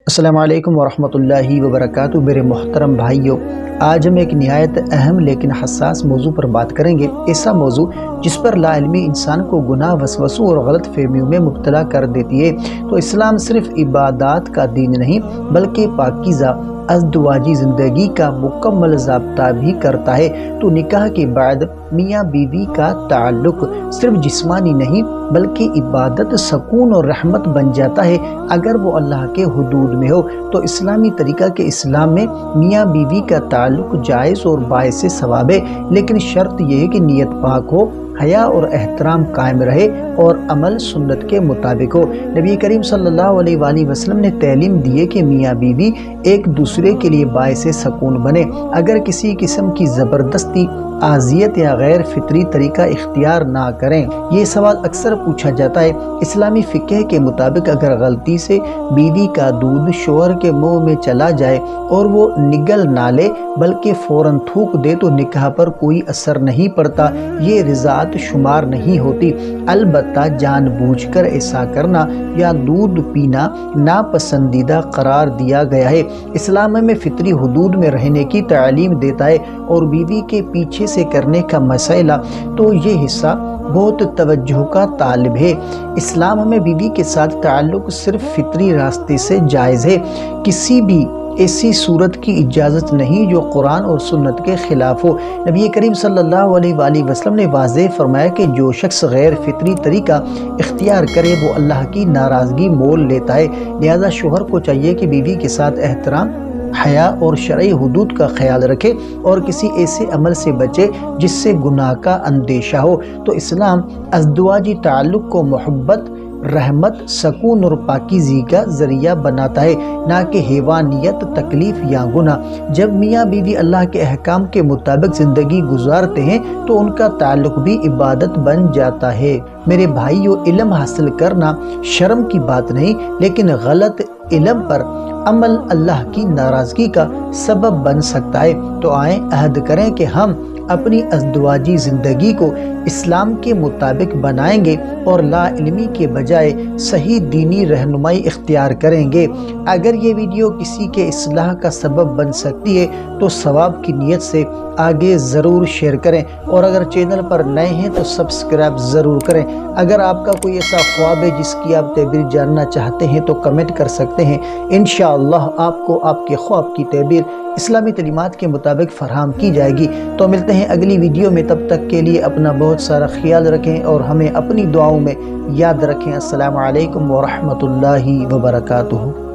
السلام علیکم ورحمۃ اللہ وبرکاتہ۔ میرے محترم بھائیوں، آج ہم ایک نہایت اہم لیکن حساس موضوع پر بات کریں گے، ایسا موضوع جس پر لا علمی انسان کو گناہ، وسوسوں اور غلط فہمیوں میں مبتلا کر دیتی ہے۔ تو اسلام صرف عبادات کا دین نہیں بلکہ پاکیزہ ازدواجی زندگی کا مکمل ضابطہ بھی کرتا ہے۔ تو نکاح کے بعد میاں بیوی کا تعلق صرف جسمانی نہیں بلکہ عبادت، سکون اور رحمت بن جاتا ہے اگر وہ اللہ کے حدود میں ہو۔ تو اسلامی طریقہ کے اسلام میں میاں بیوی کا تعلق جائز اور باعث ثواب ہے، لیکن شرط یہ ہے کہ نیت پاک ہو، حیا اور احترام قائم رہے اور عمل سنت کے مطابق ہو۔ نبی کریم صلی اللہ علیہ وآلہ وسلم نے تعلیم دی ہے کہ میاں بیوی ایک دوسرے کے لیے باعث سکون بنے۔ اگر کسی قسم کی زبردستی، اذیت یا غیر فطری طریقہ اختیار نہ کریں۔ یہ سوال اکثر پوچھا جاتا ہے، اسلامی فقہ کے مطابق اگر غلطی سے بیوی کا دودھ شوہر کے منہ میں چلا جائے اور وہ نگل نہ لے بلکہ فوراً تھوک دے تو نکاح پر کوئی اثر نہیں پڑتا، یہ رضاعت شمار نہیں ہوتی۔ البتہ جان بوجھ کر ایسا کرنا یا دودھ پینا ناپسندیدہ قرار دیا گیا ہے۔ اسلام میں فطری حدود میں رہنے کی تعلیم دیتا ہے، اور بیوی کے پیچھے سے کرنے کا مسئلہ تو یہ حصہ بہت توجہ کا طالب ہے۔ اسلام میں بیوی کے ساتھ تعلق صرف فطری راستے سے جائز ہے، کسی بھی ایسی صورت کی اجازت نہیں جو قرآن اور سنت کے خلاف ہو۔ نبی کریم صلی اللہ علیہ وآلہ وسلم نے واضح فرمایا کہ جو شخص غیر فطری طریقہ اختیار کرے وہ اللہ کی ناراضگی مول لیتا ہے۔ لہذا شوہر کو چاہیے کہ بیوی کے ساتھ احترام، حیا اور شرعی حدود کا خیال رکھے اور کسی ایسے عمل سے بچے جس سے گناہ کا اندیشہ ہو۔ تو اسلام ازدواجی تعلق کو محبت، رحمت، سکون اور پاکیزگی کا ذریعہ بناتا ہے، نہ کہ حیوانیت، تکلیف یا گناہ۔ جب میاں بیوی اللہ کے احکام کے مطابق زندگی گزارتے ہیں تو ان کا تعلق بھی عبادت بن جاتا ہے۔ میرے بھائیو، علم حاصل کرنا شرم کی بات نہیں، لیکن غلط علم پر عمل اللہ کی ناراضگی کا سبب بن سکتا ہے۔ تو آئیں عہد کریں کہ ہم اپنی ازدواجی زندگی کو اسلام کے مطابق بنائیں گے اور لا علمی کے بجائے صحیح دینی رہنمائی اختیار کریں گے۔ اگر یہ ویڈیو کسی کے اصلاح کا سبب بن سکتی ہے تو ثواب کی نیت سے آگے ضرور شیئر کریں، اور اگر چینل پر نئے ہیں تو سبسکرائب ضرور کریں۔ اگر آپ کا کوئی ایسا خواب ہے جس کی آپ تعبیر جاننا چاہتے ہیں تو کمنٹ کر سکتے ہیں، انشاءاللہ آپ کو آپ کے خواب کی تعبیر اسلامی تعلیمات کے مطابق فراہم کی جائے گی۔ تو ملتے ہیں اگلی ویڈیو میں، تب تک کے لیے اپنا بہت سارا خیال رکھیں اور ہمیں اپنی دعاؤں میں یاد رکھیں۔ السلام علیکم ورحمۃ اللہ وبرکاتہ۔